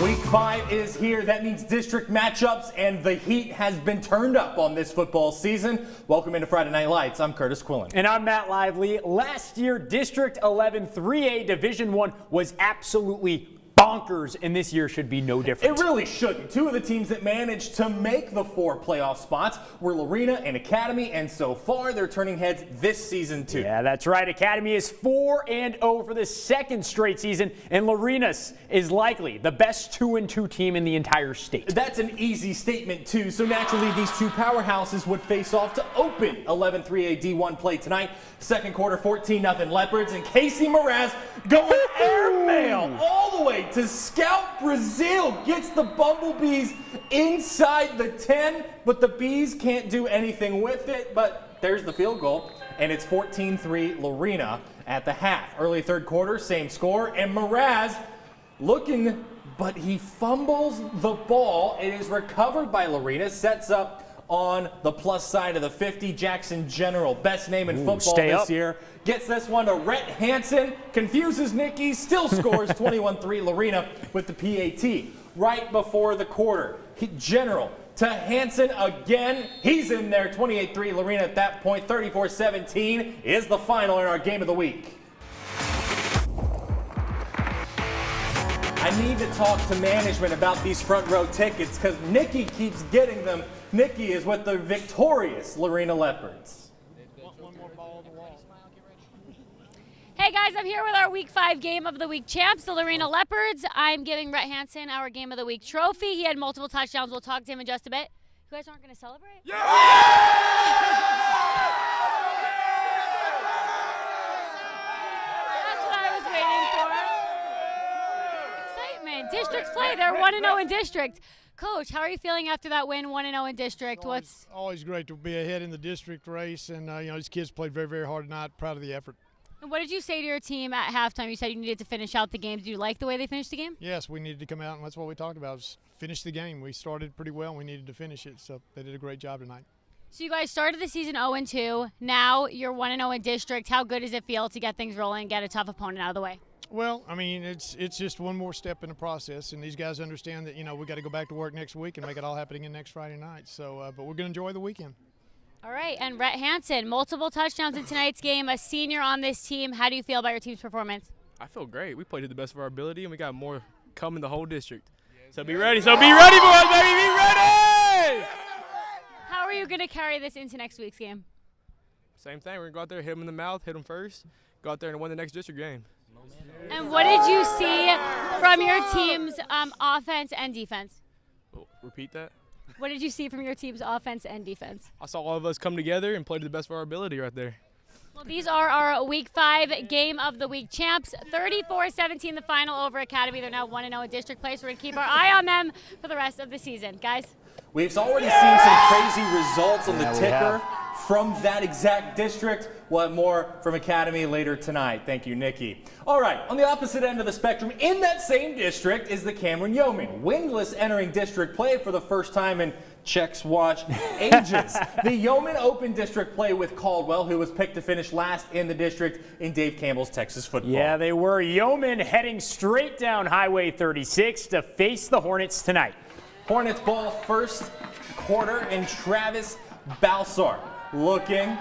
Week 5 is here. That means district matchups, and the heat has been turned up on this football season. Welcome into Friday Night Lights. I'm Curtis Quillen. And I'm Matt Lively. Last year, District 11 3A Division I was absolutely bonkers, and this year should be no different. It really shouldn't. Two of the teams that managed to make the 4 playoff spots were Lorena and Academy, and so far they're turning heads this season too. Yeah, that's right. Academy is 4-0 for the second straight season, and Lorena's is likely the best 2-2 team in the entire state. That's an easy statement too, so naturally these two powerhouses would face off to open 11 3A D1 play tonight. Second quarter, 14-0 Leopards, and Casey Mraz going airmail all the way to Scout Brazil. Gets the Bumblebees inside the 10, but the Bees can't do anything with it. But there's the field goal, and it's 14-3 Lorena at the half. Early third quarter, same score, and Mraz looking, but he fumbles the ball. It is recovered by Lorena, sets up on the plus side of the 50. Jackson General, best name in football this year, gets this one to Rhett Hansen, confuses Nikki, still scores 21-3 Lorena with the PAT. Right before the quarter, General to Hansen again. He's in there, 28-3 Lorena at that point. 34-17 is the final in our game of the week. I need to talk to management about these front row tickets because Nikki keeps getting them. Nikki is with the victorious Lorena Leopards. Hey guys, I'm here with our Week 5 Game of the Week champs, the Lorena Leopards. I'm giving Rhett Hansen our Game of the Week trophy. He had multiple touchdowns. We'll talk to him in just a bit. You guys aren't going to celebrate? Yeah! That's what I was waiting for. Excitement. Districts play. They're 1-0 in district. Coach, how are you feeling after that win, 1-0 in district? It's always great to be ahead in the district race, and these kids played very, very hard tonight. Proud of the effort. And what did you say to your team at halftime? You said you needed to finish out the game. Did you like the way they finished the game? Yes, we needed to come out, and that's what we talked about, was finish the game. We started pretty well, and we needed to finish it, so they did a great job tonight. So you guys started the season 0-2. Now you're 1-0 in district. How good does it feel to get things rolling and get a tough opponent out of the way? Well, I mean, it's just one more step in the process, and these guys understand that, we got to go back to work next week and make it all happen again next Friday night. So, but we're going to enjoy the weekend. All right, and Rhett Hansen, multiple touchdowns in tonight's game, a senior on this team. How do you feel about your team's performance? I feel great. We played to the best of our ability, and we got more coming the whole district. So be ready. So be ready, boys, baby. Be ready! How are you going to carry this into next week's game? Same thing. We're going to go out there, hit them in the mouth, hit them first, go out there and win the next district game. And what did you see from your team's offense and defense? Repeat that. What did you see from your team's offense and defense? I saw all of us come together and play to the best of our ability right there. Well, these are our Week 5 Game of the Week champs. 34-17 the final over Academy. They're now 1-0 in district play, so we're going to keep our eye on them for the rest of the season. Guys? We've already seen some crazy results on the ticker from that exact district. We'll have more from Academy later tonight. Thank you, Nikki. All right, on the opposite end of the spectrum, in that same district is the Cameron Yeomen. Wingless entering district play for the first time in checks watch ages. The Yeomen opened district play with Caldwell, who was picked to finish last in the district in Dave Campbell's Texas football. Yeah, they were. Yeomen heading straight down Highway 36 to face the Hornets tonight. Hornets ball first quarter, and Travis Balsar looking.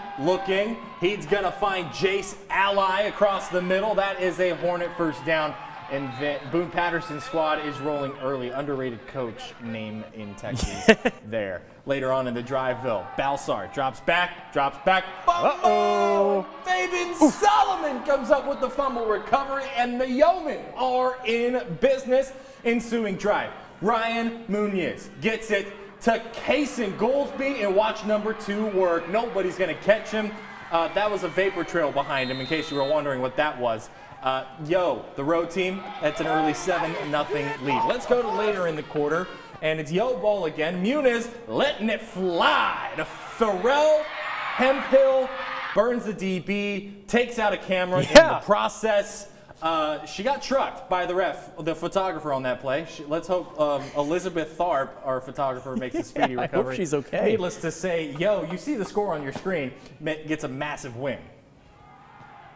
He's going to find Jace Ally across the middle. That is a Hornet first down. And Boone Patterson's squad is rolling early. Underrated coach name in Texas there. Later on in the drive, though, Balsar drops back. Uh-oh. Fabian Solomon comes up with the fumble recovery, and the Yeomen are in business. Ensuing drive. Ryan Munoz gets it to Kason Goolsby, and watch number 2 work. Nobody's going to catch him. That was a vapor trail behind him, in case you were wondering what that was. The road team, that's an early 7-0 lead. Let's go to later in the quarter, and it's Yo ball again. Muniz letting it fly to Pharrell Hemphill, burns the DB, takes out a camera in the process. She got trucked by the ref, the photographer on that play. Let's hope Elizabeth Tharp, our photographer, makes a speedy recovery. I hope she's okay. Needless to say, you see the score on your screen, gets a massive win.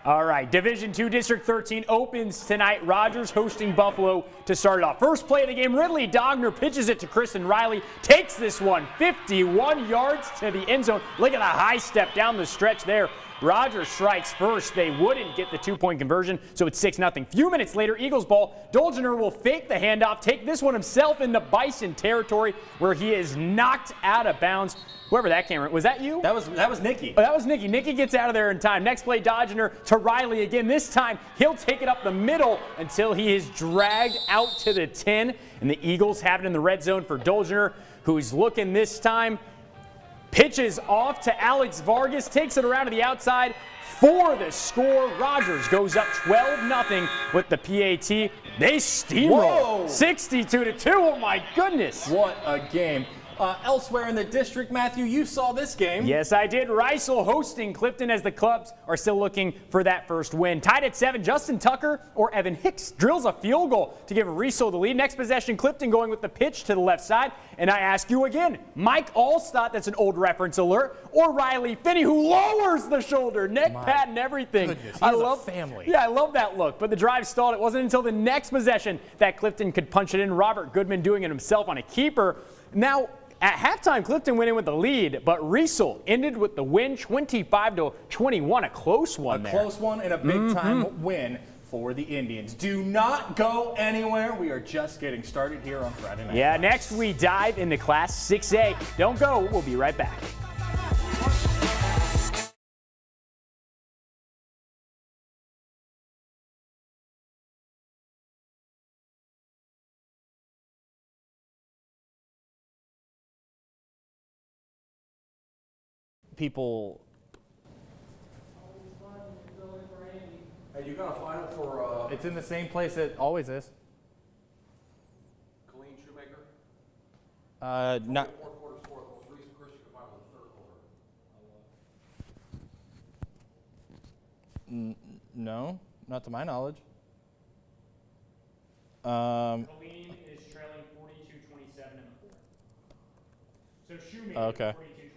All right, Division II District 13 opens tonight. Rogers hosting Buffalo to start it off. First play of the game, Ridley Dogner pitches it to Kristen Riley. Takes this one 51 yards to the end zone. Look at the high step down the stretch there. Rogers strikes first. They wouldn't get the 2-point conversion, so it's 6-0. Few minutes later, Eagles ball. Dolgener will fake the handoff, take this one himself into Bison territory where he is knocked out of bounds. Whoever that came, was that you? That was Nicky. Oh, that was Nicky. Nicky gets out of there in time. Next play, Dolgener to Riley again. This time, he'll take it up the middle until he is dragged out to the 10. And the Eagles have it in the red zone for Dolgener, who's looking this time. Pitches off to Alex Vargas, takes it around to the outside for the score. Rogers goes up 12-0 with the PAT. They steamroll 62-2. Oh my goodness. What a game. Elsewhere in the district, Matthew, you saw this game. Yes, I did. Rysel hosting Clifton as the Clubs are still looking for that first win. Tied at 7, Justin Tucker or Evan Hicks drills a field goal to give Rysel the lead. Next possession, Clifton going with the pitch to the left side. And I ask you again, Mike Allstott, that's an old reference alert, or Riley Finney, who lowers the shoulder, neck pad and everything. Goodness, I love family. Yeah, I love that look. But the drive stalled. It wasn't until the next possession that Clifton could punch it in. Robert Goodman doing it himself on a keeper. Now, at halftime, Clifton went in with the lead, but Rysel ended with the win, 25-21, a close one there. A close one and a big-time win for the Indians. Do not go anywhere. We are just getting started here on Friday Night. Yeah, next we dive into Class 6A. Don't go. We'll be right back. People. Hey, you got a final for It's in the same place it always is. Colleen Shoemaker? Not. Fourth quarter score. It was Reese and Christian final in the third quarter. No, not to my knowledge. Colleen is trailing 42-27 in the fourth. So Shoemaker, Okay. 42-27 in the fourth.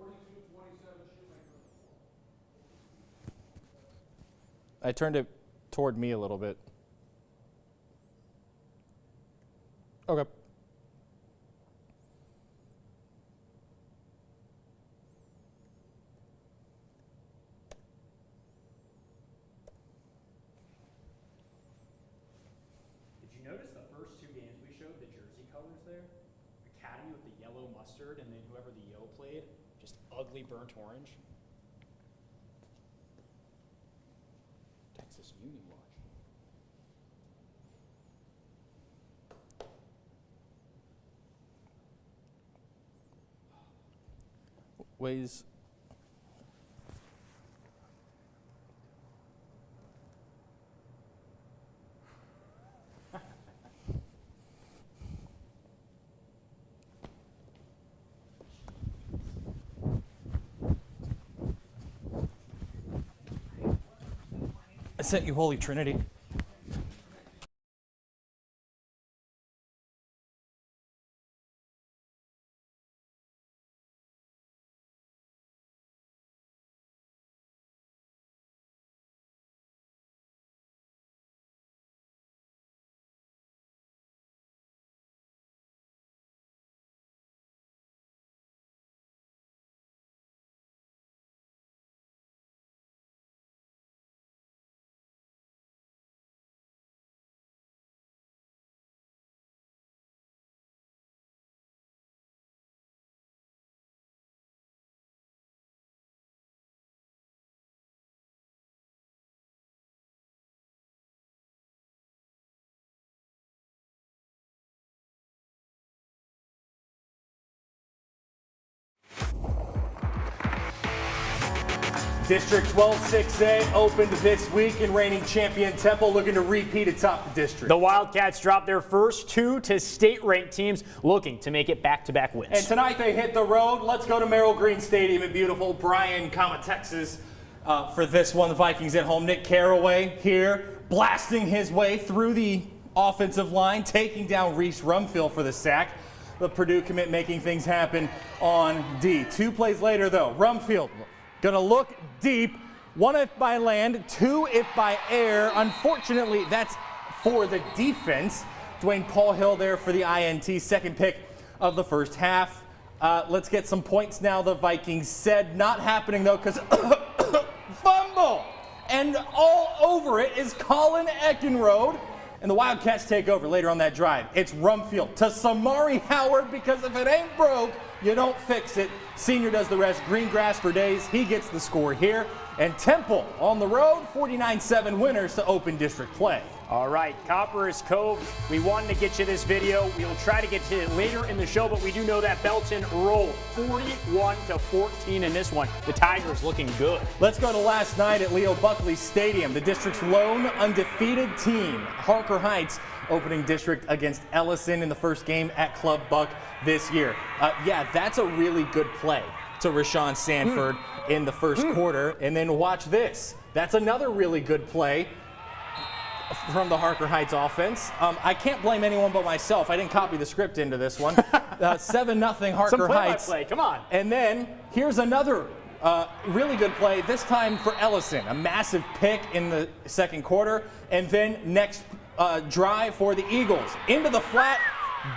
42-27 Shoemaker. I turned it toward me a little bit. Okay. Did you notice the first two games we showed, the jersey colors there? Academy with the yellow mustard, and then whoever the Yo played, just ugly burnt orange. Texas Union Watch. Ways. I sent you Holy Trinity. District 12 6A opened this week, and reigning champion Temple looking to repeat atop the district. The Wildcats dropped their first two to state-ranked teams, looking to make it back-to-back wins. And tonight they hit the road. Let's go to Merrill Green Stadium in beautiful Bryan, Texas for this one. The Vikings at home. Nick Carraway here, blasting his way through the offensive line, taking down Reese Rumfield for the sack. The Purdue commit making things happen on D. 2 plays later, though, Rumfield gonna look deep, 1 if by land, 2 if by air. Unfortunately, that's for the defense. Dwayne Paul Hill there for the INT, second pick of the first half. Let's get some points now, the Vikings said. Not happening, though, because fumble! And all over it is Colin Eckenrode. And the Wildcats take over later on that drive. It's Rumfield to Samari Howard, because if it ain't broke, you don't fix it. Senior does the rest. Green grass for days. He gets the score here. And Temple on the road, 49-7 winners to open district play. All right, Copper's Cove, we wanted to get you this video. We will try to get to it later in the show, but we do know that Belton rolled 41-14 in this one. The Tigers looking good. Let's go to last night at Leo Buckley Stadium. The district's lone undefeated team, Harker Heights, opening district against Ellison in the first game at Club Buck this year. Yeah, that's a really good play to Rashawn Sanford in the first quarter. And then watch this. That's another really good play from the Harker Heights offense. I can't blame anyone but myself. I didn't copy the script into this one. 7-0 Harker Some Heights. play-by-play, come on. And then here's another really good play, this time for Ellison. A massive pick in the second quarter. And then next drive for the Eagles. Into the flat,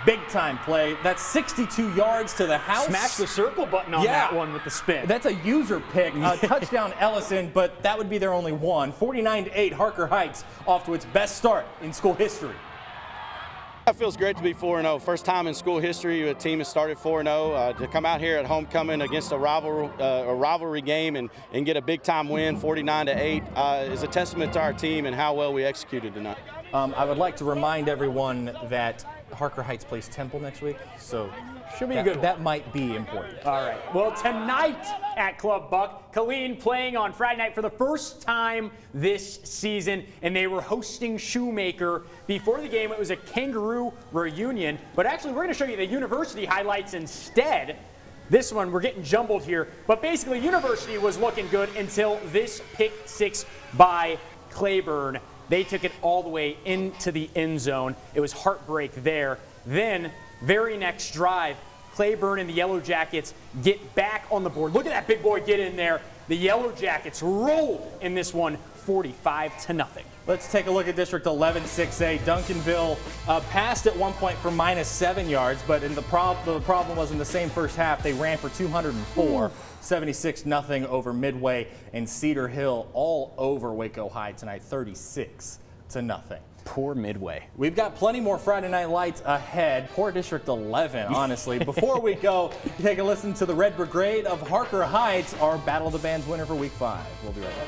big time play. That's 62 yards to the house. Smash the circle button on that one with the spin. That's a user pick. Touchdown Ellison, but that would be their only one. 49-8 Harker Heights off to its best start in school history. It feels great to be 4-0. First time in school history a team has started 4-0. To come out here at homecoming against a rivalry game and get a big-time win, 49-8, is a testament to our team and how well we executed tonight. I would like to remind everyone that Harker Heights plays Temple next week, so should be a good one. That might be important. All right. Well, tonight at Club Buck, QUILLIN playing on Friday night for the first time this season, and they were hosting Shoemaker. Before the game, it was a Kangaroo reunion, but actually we're going to show you the University highlights instead. This one, we're getting jumbled here, but basically University was looking good until this pick six by Claiborne. They took it all the way into the end zone. It was heartbreak there. Then, very next drive, Claiborne and the Yellow Jackets get back on the board. Look at that big boy get in there. The Yellow Jackets rolled in this one, 45-0. Let's take a look at District 11 6A. Duncanville passed at one point for -7 yards, but the problem was in the same first half, they ran for 204. 76-0 over Midway, and Cedar Hill all over Waco High tonight, 36-0. Poor Midway. We've got plenty more Friday Night Lights ahead. Poor District 11, honestly. Before we go, take a listen to the Red Brigade of Harker Heights, our Battle of the Bands winner for Week 5. We'll be right back.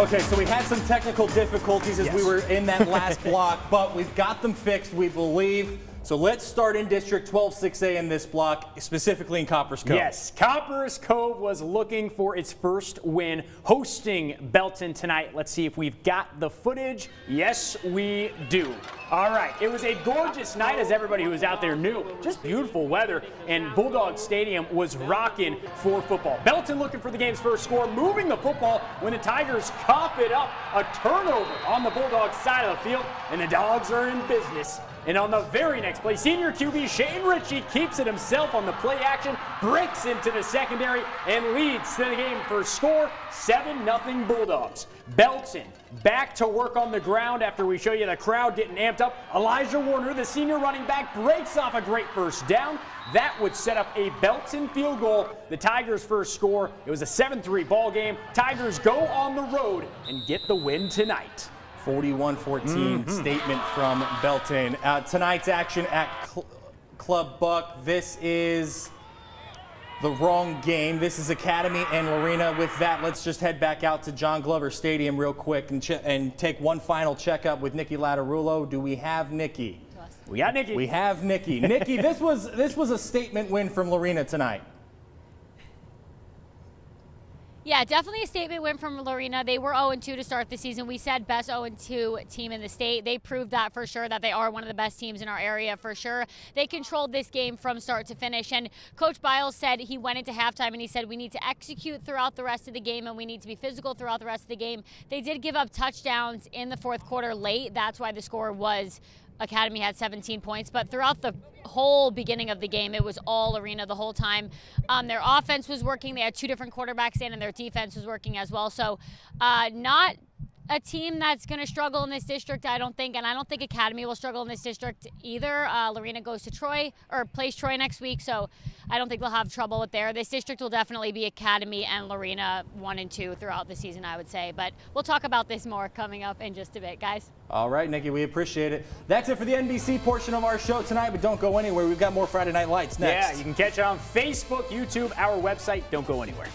Okay, so we had some technical difficulties as we were in that last block, but we've got them fixed, we believe. So let's start in District 12-6A in this block, specifically in Coppers Cove. Yes, Coppers Cove was looking for its first win, hosting Belton tonight. Let's see if we've got the footage. Yes, we do. All right, it was a gorgeous night, as everybody who was out there knew. Just beautiful weather, and Bulldog Stadium was rocking for football. Belton looking for the game's first score, moving the football when the Tigers cough it up. A turnover on the Bulldogs side of the field, and the Dogs are in business. And on the very next play, senior QB Shane Ritchie keeps it himself on the play action, breaks into the secondary, and leads to the game for score 7-0 Bulldogs. Belton back to work on the ground after we show you the crowd getting amped up. Elijah Warner, the senior running back, breaks off a great first down. That would set up a Belton field goal, the Tigers' first score. It was a 7-3 ball game. Tigers go on the road and get the win tonight. 41-14 statement from Belton. Tonight's action at Club Buck. This is the wrong game. This is Academy and Lorena. With that, let's just head back out to John Glover Stadium real quick and take one final checkup with Nikki Lattarulo. Do we have Nikki? We got Nikki. We have Nikki. Nikki, this was a statement win from Lorena tonight. Yeah, definitely a statement win from Lorena. They were 0-2 to start the season. We said best 0-2 team in the state. They proved that for sure, that they are one of the best teams in our area for sure. They controlled this game from start to finish. And Coach Biles said he went into halftime and he said we need to execute throughout the rest of the game and we need to be physical throughout the rest of the game. They did give up touchdowns in the fourth quarter late. That's why the score was Academy had 17 points, but throughout the whole beginning of the game, it was all Lorena the whole time. Their offense was working. They had two different quarterbacks in, and their defense was working as well. So not a team that's going to struggle in this district, I don't think, and I don't think Academy will struggle in this district either. Lorena goes to Troy, or plays Troy next week, so I don't think they'll have trouble with there. This district will definitely be Academy and Lorena 1 and 2 throughout the season, I would say. But we'll talk about this more coming up in just a bit, guys. All right, Nikki, we appreciate it. That's it for the NBC portion of our show tonight, but don't go anywhere. We've got more Friday Night Lights next. Yeah, you can catch it on Facebook, YouTube, our website. Don't go anywhere.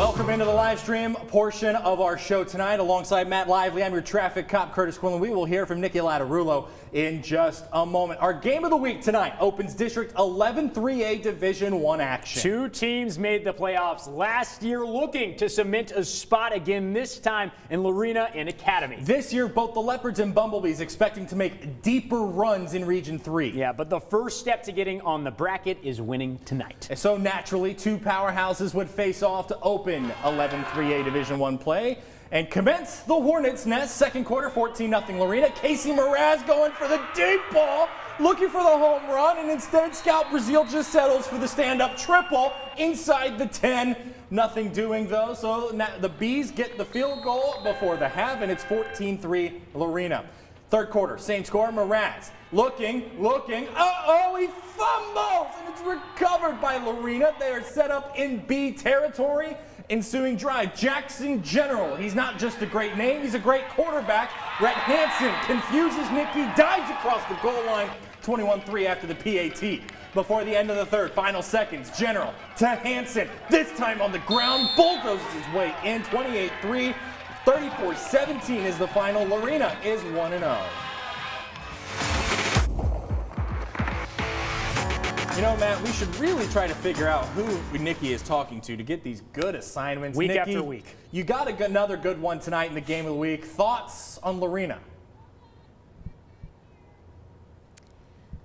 Welcome into the live stream portion of our show tonight. Alongside Matt Lively, I'm your traffic cop, Curtis Quillen. We will hear from Nicky Lattarulo in just a moment. Our game of the week tonight opens District 11 3A Division I action. Two teams made the playoffs last year, looking to cement a spot again, this time in Lorena and Academy. This year, both the Leopards and Bumblebees expecting to make deeper runs in Region 3. Yeah, but the first step to getting on the bracket is winning tonight. And so naturally, two powerhouses would face off to open 11 3A Division I play and commence the Hornets' Nest. Second quarter, 14-0 Lorena. Casey Mraz going for the deep ball, looking for the home run, and instead Scout Brazil just settles for the stand-up triple inside the 10. Nothing doing though, so now the Bees get the field goal before the half, and it's 14-3 Lorena. Third quarter, same score, Mraz looking, uh-oh, he fumbles, and it's recovered by Lorena. They are set up in B territory. Ensuing drive, Jackson General. He's not just a great name, he's a great quarterback. Rhett Hansen confuses Nicky, dives across the goal line, 21-3 after the PAT. Before the end of the third, final seconds, General to Hansen. This time on the ground, bulldozes his way in, 28-3. 34-17 is the final. Lorena is 1-0. You know, Matt, we should really try to figure out who Nicky is talking to get these good assignments. Week Nicky, after week. You got another good one tonight in the game of the week. Thoughts on Lorena?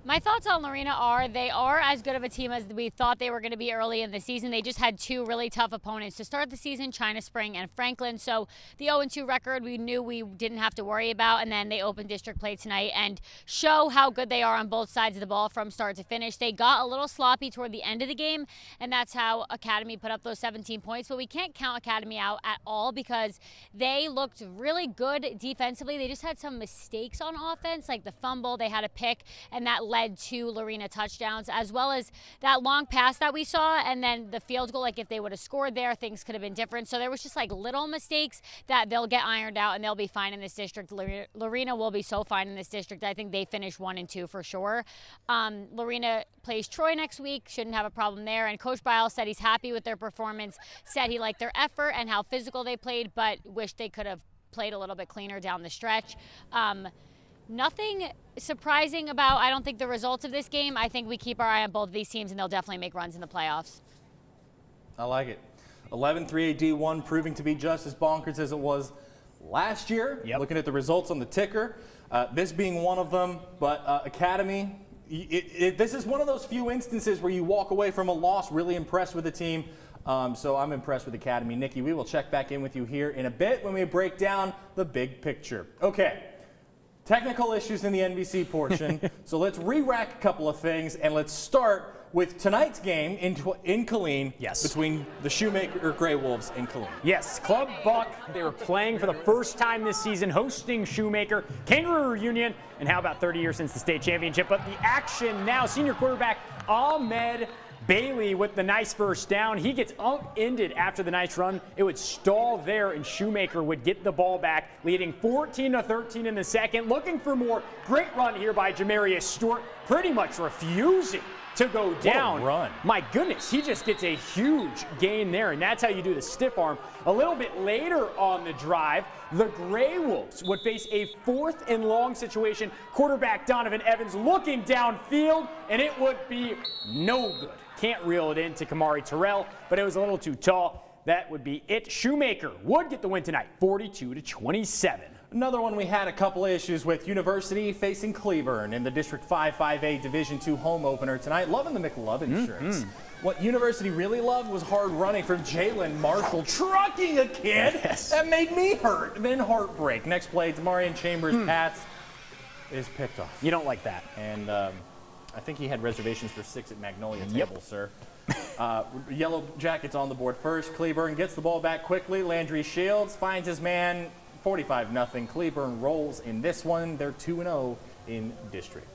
My thoughts on Lorena are they are as good of a team as we thought they were going to be early in the season. They just had two really tough opponents to start the season, China Spring and Franklin. So the 0-2 record we knew we didn't have to worry about, and then they opened district play tonight and show how good they are on both sides of the ball from start to finish. They got a little sloppy toward the end of the game, and that's how Academy put up those 17 points. But we can't count Academy out at all because they looked really good defensively. They just had some mistakes on offense, like the fumble, they had a pick, and that led to Lorena touchdowns, as well as that long pass that we saw, and then the field goal. Like if they would have scored there, things could have been different. So there was just like little mistakes that they'll get ironed out and they'll be fine in this district. Lorena will be so fine in this district. I think they finish 1-2 for sure. Lorena plays Troy next week, shouldn't have a problem there. And Coach Biles said he's happy with their performance, said he liked their effort and how physical they played, but wished they could have played a little bit cleaner down the stretch. Nothing surprising about, I don't think, the results of this game. I think we keep our eye on both of these teams, and they'll definitely make runs in the playoffs. I like it. 11 3A D1 proving to be just as bonkers as it was last year. Yep. Looking at the results on the ticker, this being one of them, but Academy, this is one of those few instances where you walk away from a loss really impressed with the team. So I'm impressed with Academy. Nicky, we will check back in with you here in a bit when we break down the big picture. Okay. Technical issues in the NBC portion, so let's re-rack a couple of things, and let's start with tonight's game in QUILLIN. Yes. Between the Shoemaker Grey Wolves and QUILLIN. Yes, Club Buck, they were playing for the first time this season, hosting Shoemaker. Kangaroo reunion, and how about 30 years since the state championship? But the action now, senior quarterback Ahmed Bailey with the nice first down. He gets upended after the nice run. It would stall there, and Shoemaker would get the ball back, leading 14-13 in the second. Looking for more. Great run here by Jamarius Stewart, pretty much refusing to go down. What a run. My goodness, he just gets a huge gain there, and that's how you do the stiff arm. A little bit later on the drive, the Grey Wolves would face a 4th and long situation. Quarterback Donovan Evans looking downfield, and it would be no good. Can't reel it in to Kamari Terrell, but it was a little too tall. That would be it. Shoemaker would get the win tonight, 42-27. Another one we had a couple issues with, University facing Cleburne in the District 5 5A Division II home opener tonight. Loving the McLovin shirts. What University really loved was hard running from Jalen Marshall, trucking a kid. Yes. That made me hurt, then heartbreak. Next play, Demarion Chambers' pass is picked off. You don't like that. And I think he had reservations for 6 at Magnolia table, sir. Yellow Jackets on the board first. Cleburne gets the ball back quickly. Landry Shields finds his man. 45-0. Cleburne rolls in this one. They're 2-0 in district.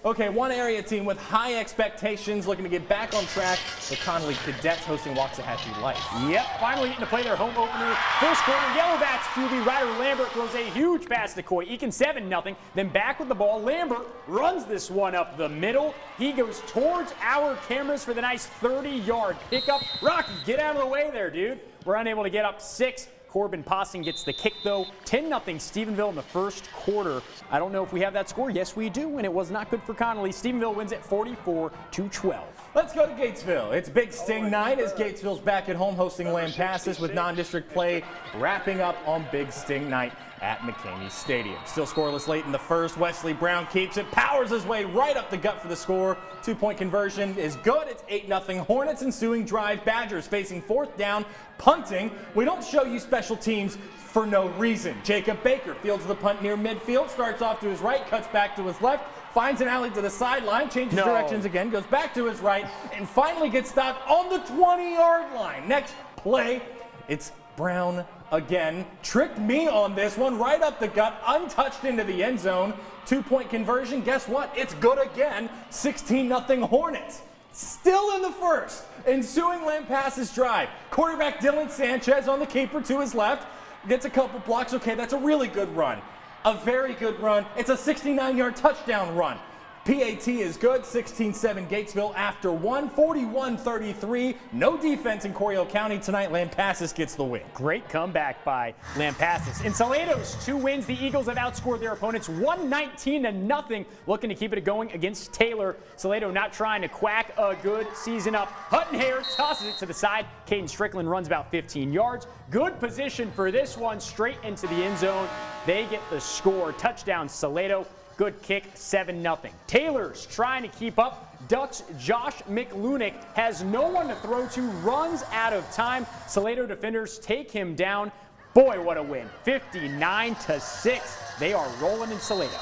Okay, one area team with high expectations looking to get back on track. The Connolly Cadets hosting Waxahachie Life. Yep, finally getting to play their home opener. First quarter, Yellowbacks QB Ryder Lambert throws a huge pass to Coy, eking 7-0. Then back with the ball, Lambert runs this one up the middle. He goes towards our cameras for the nice 30-yard pickup. Rocky, get out of the way there, dude. We're unable to get up 6. Corbin Possing gets the kick, though. 10-0 Stephenville in the first quarter. I don't know if we have that score. Yes, we do, and it was not good for Connolly. Stephenville wins at 44-12. Let's go to Gatesville. It's Big Sting night as Gatesville's back at home hosting Lampasas with non-district play wrapping up on Big Sting night at McCamey Stadium. Still scoreless late in the first. Wesley Brown keeps it, powers his way right up the gut for the score. 2-point conversion is good. It's 8-0 Hornets. Ensuing drive. Badgers facing 4th down, punting. We don't show you special teams for no reason. Jacob Baker fields the punt near midfield, starts off to his right, cuts back to his left, finds an alley to the sideline, changes directions again, goes back to his right, and finally gets stopped on the 20-yard line. Next play, it's Brown again. Tricked me on this one, right up the gut, untouched into the end zone. 2-point conversion, guess what? It's good again. 16-0 Hornets. Still in the first. Ensuing Lampasas drive. Quarterback Dylan Sanchez on the keeper to his left. Gets a couple blocks. Okay, that's a really good run. A very good run. It's a 69-yard touchdown run. PAT is good. 16-7 Gatesville after 1. 41-33. No defense in Coryell County tonight. Lampasas gets the win. Great comeback by Lampasas. In Salado's 2 wins, the Eagles have outscored their opponents 119-0, looking to keep it going against Taylor. Salado not trying to quack a good season up. Hutton Hare tosses it to the side. Caden Strickland runs about 15 yards. Good position for this one, straight into the end zone. They get the score. Touchdown Salado. Good kick, 7-0. Taylor's trying to keep up. Ducks Josh McLunick has no one to throw to, runs out of time. Salado defenders take him down. Boy, what a win. 59-6. They are rolling in Salado.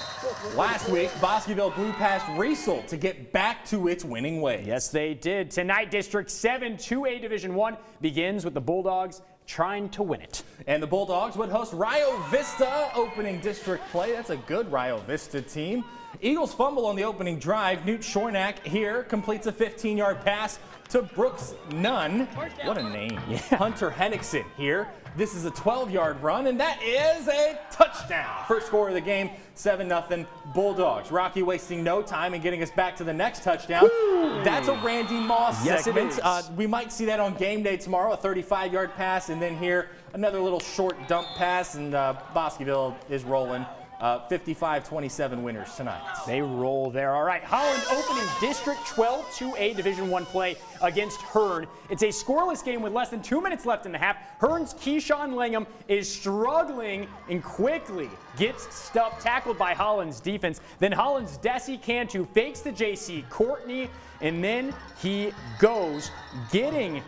Last week, Bosqueville blew past Riesel to get back to its winning ways. Yes, they did. Tonight, District 7 2A Division 1 begins with the Bulldogs trying to win it. And the Bulldogs would host Rio Vista opening district play. That's a good Rio Vista team. Eagles fumble on the opening drive. Newt Shornack here completes a 15-yard pass to Brooks Nunn. What a name. Yeah. Hunter Hennickson here. This is a 12-yard run, and that is a touchdown. First score of the game, 7-0 Bulldogs. Rocky wasting no time and getting us back to the next touchdown. Woo! That's a Randy Moss segment. It is. We might see that on game day tomorrow, a 35-yard pass, and then here another little short dump pass, and Bosqueville is rolling. 55-27 winners tonight. They roll there. All right, Holland opening District 12 2A Division 1 play against Hearn. It's a scoreless game with less than 2 minutes left in the half. Hearn's Keyshawn Langham is struggling and quickly gets stuffed, tackled by Holland's defense. Then Holland's Desi Cantu fakes the JC Courtney, and then he goes, getting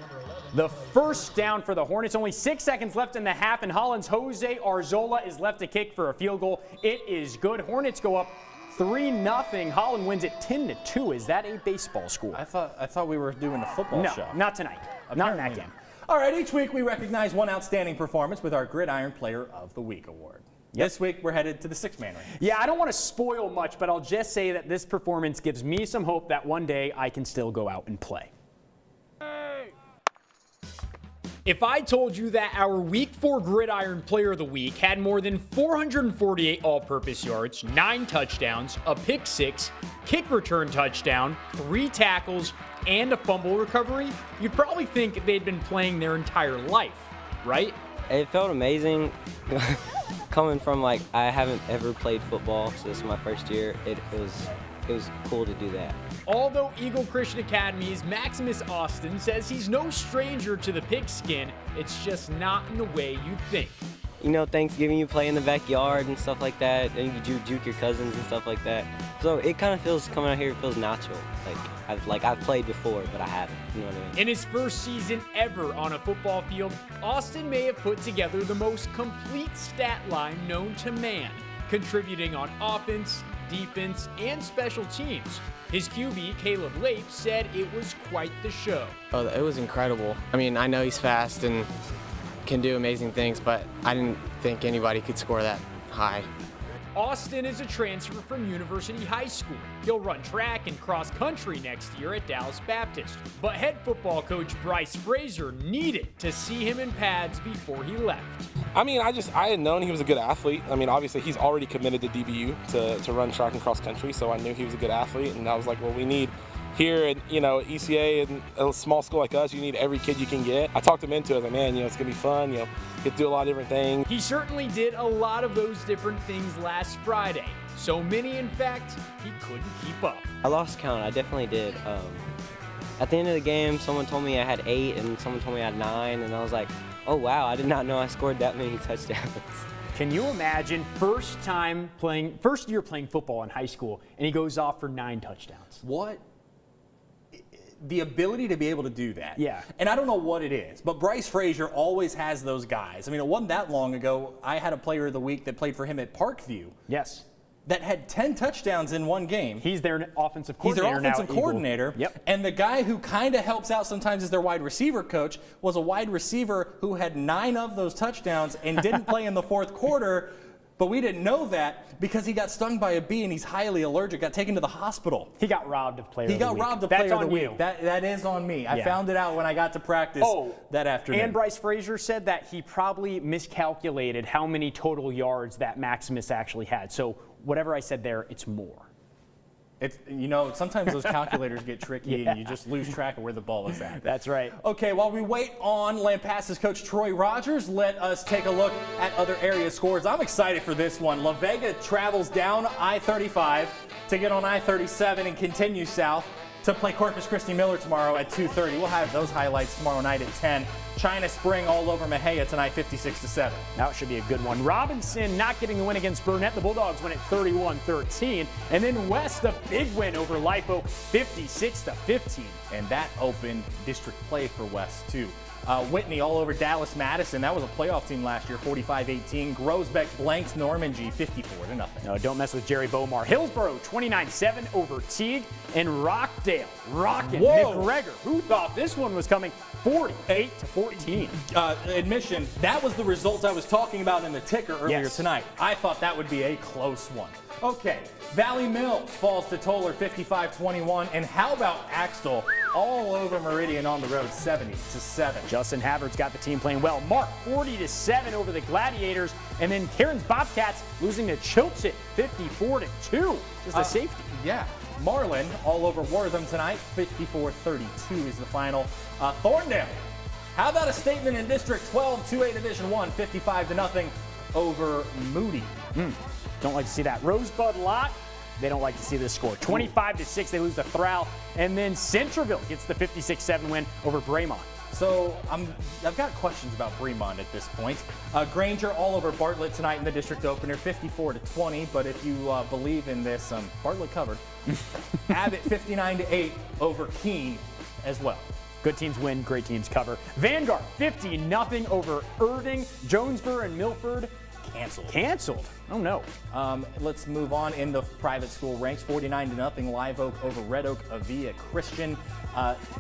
the first down for the Hornets. Only 6 seconds left in the half, and Holland's Jose Arzola is left to kick for a field goal. It is good. Hornets go up 3-0. Holland wins it 10-2. Is that a baseball score? I thought we were doing a football show. No, not tonight. Not in that game. All right, each week we recognize one outstanding performance with our Gridiron Player of the Week award. Yep. This week we're headed to the 6-man ring. Yeah, I don't want to spoil much, but I'll just say that this performance gives me some hope that one day I can still go out and play. If I told you that our Week 4 Gridiron Player of the Week had more than 448 all-purpose yards, 9 touchdowns, a pick 6, kick return touchdown, 3 tackles, and a fumble recovery, you'd probably think they'd been playing their entire life, right? It felt amazing coming from I haven't ever played football, so this is my first year. It was cool to do that. Although Eagle Christian Academy's Maximus Austin says he's no stranger to the pigskin, it's just not in the way you think. You know, Thanksgiving you play in the backyard and stuff like that, and you juke your cousins and stuff like that. So it kind of feels, coming out here, it feels natural. I've played before, but I haven't. You know what I mean? In his first season ever on a football field, Austin may have put together the most complete stat line known to man, contributing on offense, defense, and special teams. His QB, Caleb Lape, said it was quite the show. Oh, it was incredible. I mean, I know he's fast and can do amazing things, but I didn't think anybody could score that high. Austin is a transfer from University High School. He'll run track and cross country next year at Dallas Baptist. But head football coach Bryce Frazier needed to see him in pads before he left. I mean, I had known he was a good athlete. I mean, obviously he's already committed to DBU to run track and cross country, so I knew he was a good athlete, and I was like, well, we need here at, ECA and a small school like us, you need every kid you can get. I talked him into it. I was like, man, it's gonna be fun. Get to do a lot of different things. He certainly did a lot of those different things last Friday. So many, in fact, he couldn't keep up. I lost count. I definitely did. At the end of the game, someone told me I had 8, and someone told me I had 9, and I was like, oh wow, I did not know I scored that many touchdowns. Can you imagine first year playing football in high school, and he goes off for 9 touchdowns? What? The ability to be able to do that. Yeah. And I don't know what it is, but Bryce Frazier always has those guys. I mean, it wasn't that long ago, I had a player of the week that played for him at Parkview. Yes. That had 10 touchdowns in one game. He's their offensive coordinator. He's their offensive coordinator. Yep. And the guy who kind of helps out sometimes as their wide receiver coach was a wide receiver who had 9 of those touchdowns and didn't play in the fourth quarter. But we didn't know that because he got stung by a bee and he's highly allergic, got taken to the hospital. He got robbed of player of the week. He got robbed of player of the week. You. That is on me. I found it out when I got to practice that afternoon. And Bryce Frazier said that he probably miscalculated how many total yards that Maximus actually had. So whatever I said there, it's more. It's, sometimes those calculators get tricky and you just lose track of where the ball is at. That's right. Okay, while we wait on Lampasas coach Troy Rogers, let us take a look at other area scores. I'm excited for this one. La Vega travels down I-35 to get on I-37 and continue south to play Corpus Christi Miller tomorrow at 2:30. We'll have those highlights tomorrow night at 10. China Spring all over Mejia tonight, 56-7. That should be a good one. Robinson not getting the win against Burnett. The Bulldogs win at 31-13. And then West, a big win over Lipo, 56-15. And that opened district play for West, too. Whitney all over Dallas Madison. That was a playoff team last year, 45-18. Grosbeck blanks Normandy, 54-0. No, don't mess with Jerry Bomar. Hillsboro, 29-7 over Teague. And Rockdale, rocking McGregor. Who thought this one was coming? 48-14. Admission, that was the result I was talking about in the ticker earlier tonight. I thought that would be a close one. Okay, Valley Mills falls to Toller, 55-21. And how about Axtell all over Meridian on the road, 70-7. Justin Havert's got the team playing well. Mark, 40-7 over the Gladiators. And then Karen's Bobcats losing to Chilton, 54-2. Just a safety. Yeah. Marlin all over Wortham tonight, 54-32 is the final. Thorndale, how about a statement in District 12, 2A Division 1, 55-0 over Moody. Don't like to see that. Rosebud Lot, they don't like to see this score. 25-6, they lose to Thrall. And then Centerville gets the 56-7 win over Bremont. So I've got questions about Bremont at this point. Granger all over Bartlett tonight in the district opener, 54-20. But if you believe in this, Bartlett covered. Abbott 59-8 over Keene as well. Good teams win, great teams cover. Vanguard 50-0 over Irving. Jonesboro and Milford canceled. Oh no. Let's move on in the private school ranks. 49-0 Live Oak over Red Oak Avia Christian.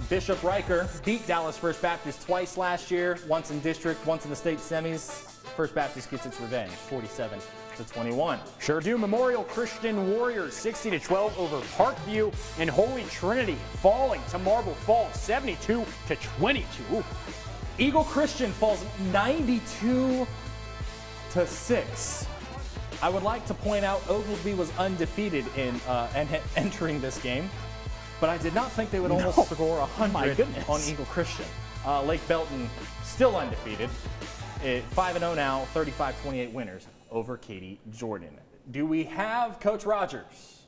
Bishop Riker beat Dallas First Baptist twice last year, once in district, once in the state semis. First Baptist gets its revenge, 47-21. Sure do. Memorial Christian Warriors 60-12 over Parkview, and Holy Trinity falling to Marble Falls 72-22. Ooh. Eagle Christian falls 92-6. I would like to point out Oglesby was undefeated in entering this game, but I did not think they would almost score 100 on Eagle Christian. Lake Belton still undefeated. 5-0 now, 35-28 winners over Katy Jordan. Do we have Coach Rogers?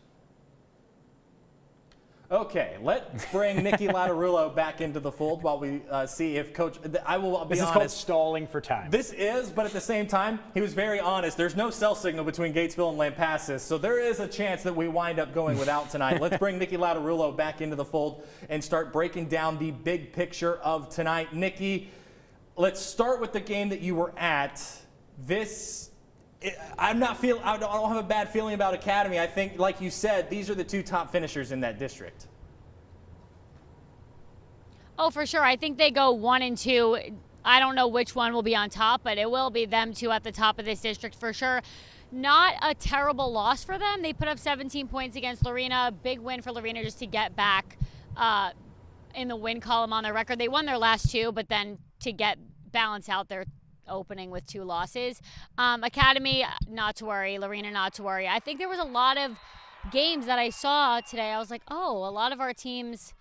Okay, let's bring Nikki Latarullo back into the fold while we see if Coach. I will be honest. This is called stalling for time. This is, but at the same time, he was very honest. There's no cell signal between Gatesville and Lampasas, so there is a chance that we wind up going without tonight. Let's bring Nikki Latarullo back into the fold and start breaking down the big picture of tonight. Nikki, let's start with the game that you were at. I don't have a bad feeling about Academy. I think, like you said, these are the two top finishers in that district. Oh, for sure. I think they go 1 and 2. I don't know which one will be on top, but it will be them two at the top of this district for sure. not a terrible loss for them. They put up 17 points against Lorena. Big win for Lorena just to get back in the win column on their record. They won their last 2, but then to balance out their opening with 2 losses. Academy, not to worry. Lorena, not to worry. I think there was a lot of games that I saw today. I was like, oh, a lot of our teams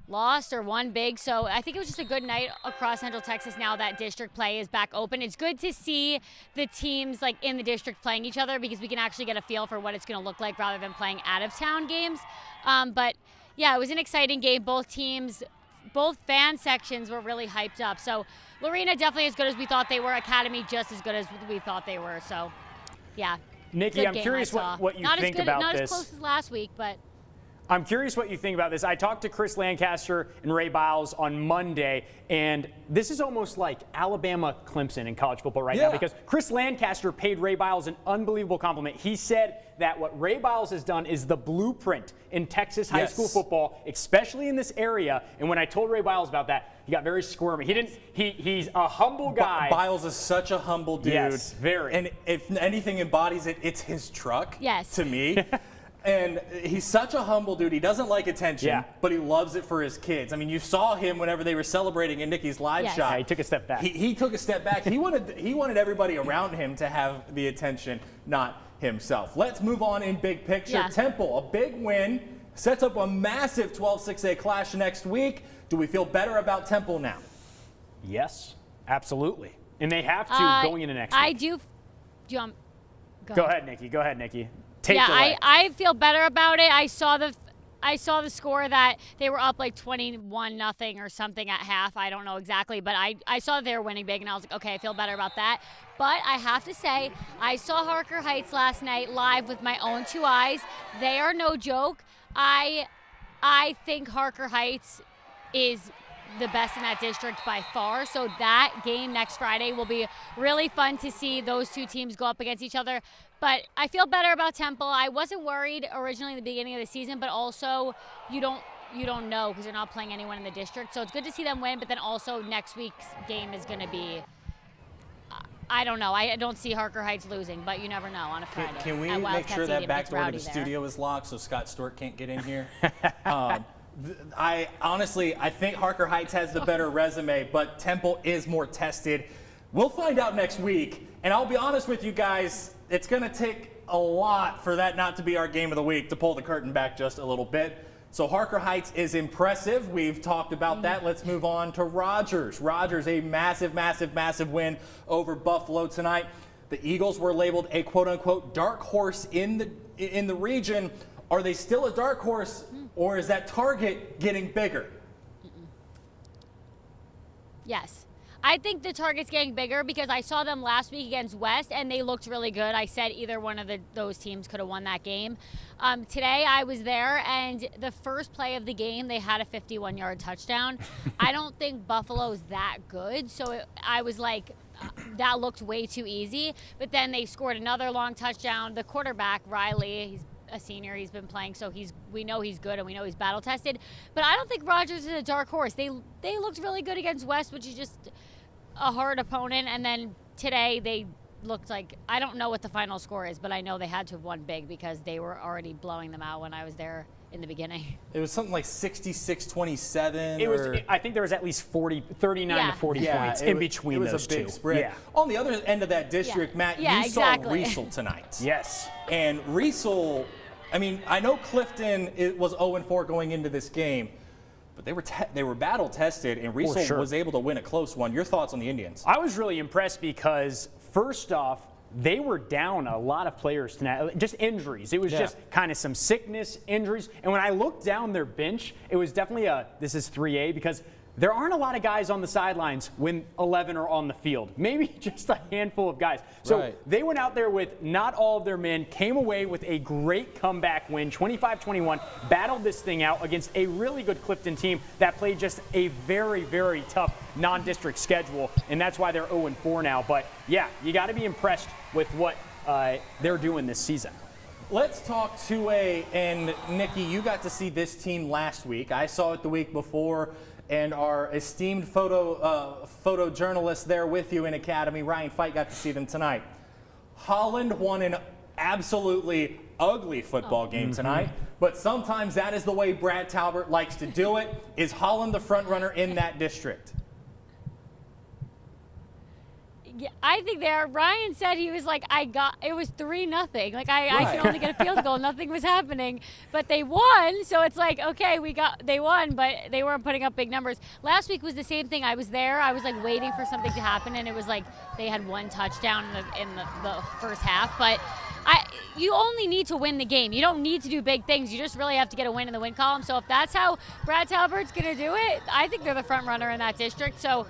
lost or won big. So I think it was just a good night across Central Texas now that district play is back open. It's good to see the teams like in the district playing each other because we can actually get a feel for what it's going to look like rather than playing out of town games. But yeah, it was an exciting game. Both teams, both fan sections were really hyped up. So Lorena definitely as good as we thought they were. Academy just as good as we thought they were. So yeah. Nikki, I'm curious what you think about this. Not as close as last week, but I'm curious what you think about this. I talked to Chris Lancaster and Ray Biles on Monday, and this is almost like Alabama-Clemson in college football right now because Chris Lancaster paid Ray Biles an unbelievable compliment. He said that what Ray Biles has done is the blueprint in Texas high school football, especially in this area. And when I told Ray Biles about that, he got very squirmy. He's a humble guy. Biles is such a humble dude. Yes, very. And if anything embodies it, it's his truck. Yes. To me. And he's such a humble dude. He doesn't like attention, but he loves it for his kids. I mean, you saw him whenever they were celebrating in Nikki's live shot. Yeah, he took a step back. He took a step back. He wanted everybody around him to have the attention, not himself. Let's move on in big picture. Yeah. Temple, a big win, sets up a massive 12-6A clash next week. Do we feel better about Temple now? Yes, absolutely. And they have to going into next week. I do. Go ahead, Nikki. Go ahead, Nikki. I feel better about it. I saw the score that they were up like 21-0 or something at half. I don't know exactly, but I saw they were winning big, and I was like, okay, I feel better about that. But I have to say, I saw Harker Heights last night live with my own 2 eyes. They are no joke. I think Harker Heights is the best in that district by far. So that game next Friday will be really fun to see those 2 teams go up against each other. But I feel better about Temple. I wasn't worried originally in the beginning of the season, but also you don't know because you're not playing anyone in the district. So it's good to see them win, but then also next week's game is going to be, I don't know. I don't see Harker Heights losing, but you never know on a Friday. Can we make sure that back door to the studio is locked so Scott Stewart can't get in here? I think Harker Heights has the better resume, but Temple is more tested. We'll find out next week, and I'll be honest with you guys, it's going to take a lot for that not to be our game of the week, to pull the curtain back just a little bit. So Harker Heights is impressive. We've talked about that. Let's move on to Rogers. Rogers, a massive, massive, massive win over Buffalo tonight. The Eagles were labeled a quote-unquote dark horse in the region. Are they still a dark horse, or is that target getting bigger? Yes. I think the target's getting bigger because I saw them last week against West, and they looked really good. I said either one of those teams could have won that game. Today I was there, and the first play of the game, they had a 51-yard touchdown. I don't think Buffalo's that good, so I was like, that looked way too easy. But then they scored another long touchdown. The quarterback, Riley, he's a senior, he's been playing, so we know he's good and we know he's battle tested. But I don't think Rogers is a dark horse. They looked really good against West, which is just a hard opponent, and then today they looked like, I don't know what the final score is, but I know they had to have won big because they were already blowing them out when I was there in the beginning. It was something like 66-27. I think there was at least 39 to 40 points in between those two. It was a big spread. Yeah. On the other end of that district, Matt, you saw Riesel tonight. Yes. And Riesel, I mean, I know Clifton was 0-4 going into this game, but they were battle tested, and Riesel was able to win a close one. Your thoughts on the Indians? I was really impressed because, first off, they were down a lot of players tonight, just injuries. It was just kind of some sickness, injuries. And when I looked down their bench, it was definitely this is 3A because there aren't a lot of guys on the sidelines when 11 are on the field. Maybe just a handful of guys. So they went out there with not all of their men, came away with a great comeback win, 25-21, battled this thing out against a really good Clifton team that played just a very, very tough non-district schedule, and that's why they're 0-4 now. But, yeah, you got to be impressed with what they're doing this season. Let's talk 2A, and Nikki, you got to see this team last week. I saw it the week before. And our esteemed photojournalist there with you in Academy, Ryan Fite, got to see them tonight. Holland won an absolutely ugly football game tonight. But sometimes that is the way Brad Talbert likes to do it. Is Holland the front runner in that district? Yeah, I think Ryan said he was like, it was 3-0. Like I could only get a field goal. Nothing was happening, but they won. So it's like, okay, they won, but they weren't putting up big numbers. Last week was the same thing. I was there. I was like waiting for something to happen, and it was like they had one touchdown in the first half. But you only need to win the game. You don't need to do big things. You just really have to get a win in the win column. So if that's how Brad Talbert's going to do it, I think they're the front runner in that district. So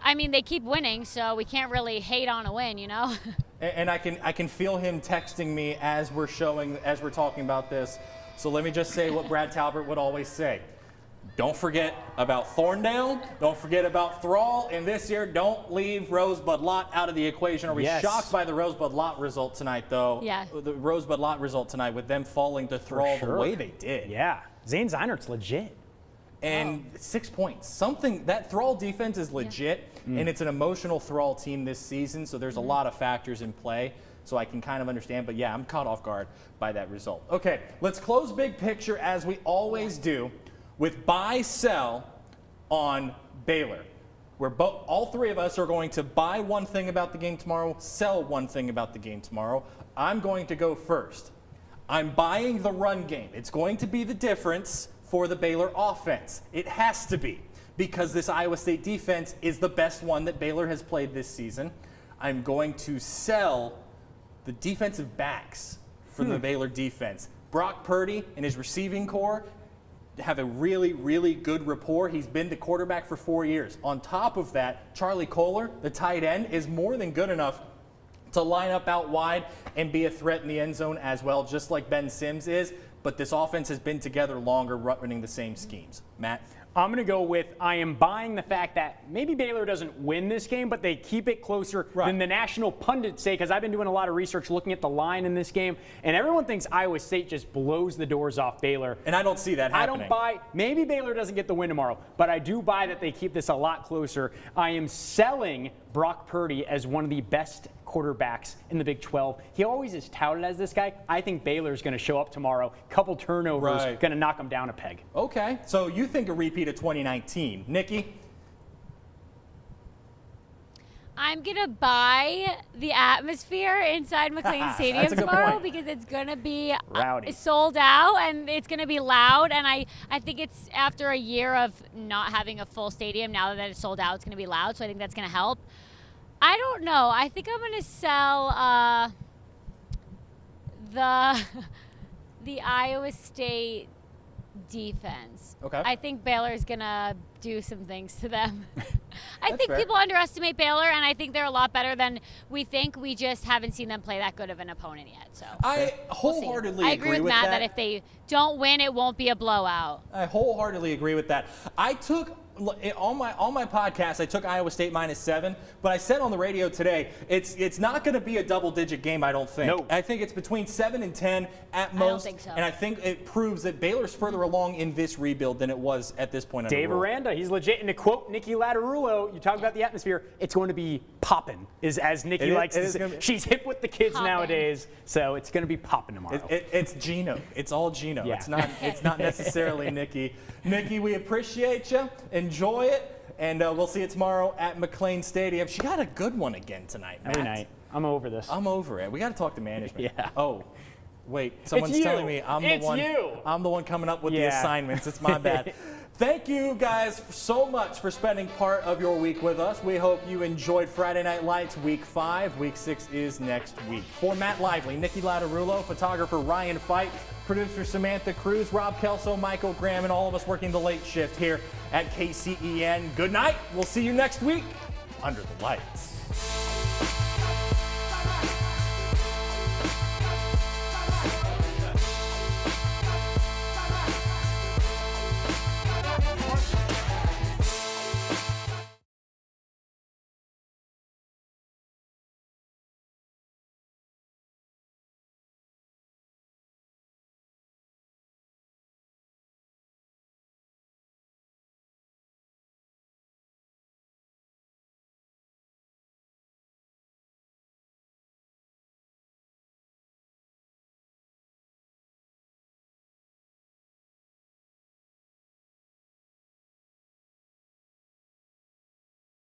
I mean, they keep winning, so we can't really hate on a win, you know? And I can feel him texting me as we're talking about this. So let me just say what Brad Talbert would always say. Don't forget about Thorndale. Don't forget about Thrall. And this year, don't leave Rosebud Lot out of the equation. Are we shocked by the Rosebud Lot result tonight, though? Yeah. The Rosebud Lot result tonight with them falling to Thrall the way they did. Yeah. Zane Zeinert's legit. And 6 points. That Thrall defense is legit, and it's an emotional Thrall team this season, so there's a lot of factors in play, so I can kind of understand. But, yeah, I'm caught off guard by that result. Okay, let's close big picture as we always do with buy-sell on Baylor. All three of us are going to buy one thing about the game tomorrow, sell one thing about the game tomorrow. I'm going to go first. I'm buying the run game. It's going to be the difference for the Baylor offense. It has to be, because this Iowa State defense is the best one that Baylor has played this season. I'm going to sell the defensive backs for the Baylor defense. Brock Purdy and his receiving core have a really, really good rapport. He's been the quarterback for 4 years. On top of that, Charlie Kohler, the tight end, is more than good enough to line up out wide and be a threat in the end zone as well, just like Ben Sims is. But this offense has been together longer, running the same schemes. Matt? I'm going to go with I am buying the fact that maybe Baylor doesn't win this game, but they keep it closer than the national pundits say, because I've been doing a lot of research looking at the line in this game, and everyone thinks Iowa State just blows the doors off Baylor. And I don't see that happening. I don't buy, maybe Baylor doesn't get the win tomorrow, but I do buy that they keep this a lot closer. I am selling Brock Purdy as one of the best quarterbacks in the Big 12. He always is touted as this guy. I think Baylor's going to show up tomorrow. Couple turnovers, going to knock him down a peg. Okay, so you think a repeat of 2019. Nikki? I'm going to buy the atmosphere inside McLean Stadium tomorrow because it's going to be sold out and it's going to be loud. And I think it's after a year of not having a full stadium, now that it's sold out, it's going to be loud. So I think that's going to help. I don't know. I think I'm going to sell the Iowa State defense. Okay. I think Baylor's going to do some things to them. I think people underestimate Baylor, and I think they're a lot better than we think. We just haven't seen them play that good of an opponent yet. So I wholeheartedly agree with Matt that if they don't win, it won't be a blowout. I wholeheartedly agree with that. I took on my podcast, I took Iowa State -7, but I said on the radio today, it's not going to be a double-digit game, I don't think. No. I think it's between 7 and 10 at most. I don't think so. And I think it proves that Baylor's further along in this rebuild than it was at this point. Dave Aranda, he's legit. And to quote Nikki Lattarulo, you talk about the atmosphere, it's going to be poppin', as Nikki likes to say. She's hip with the kids nowadays, so it's going to be poppin' tomorrow. It's Gino. It's all Gino. Yeah. It's not necessarily Nikki. Nikki, we appreciate you. Enjoy it, and we'll see you tomorrow at McLean Stadium. She got a good one again tonight, Matt. Every night. I'm over this. I'm over it. We got to talk to management. Yeah. Oh, wait. Someone's telling me I'm the one coming up with the assignments. It's my bad. Thank you guys so much for spending part of your week with us. We hope you enjoyed Friday Night Lights Week 5. Week 6 is next week. For Matt Lively, Nikki Lattarulo, photographer Ryan Fite, producer Samantha Cruz, Rob Kelso, Michael Graham, and all of us working the late shift here at KCEN. Good night. We'll see you next week under the lights.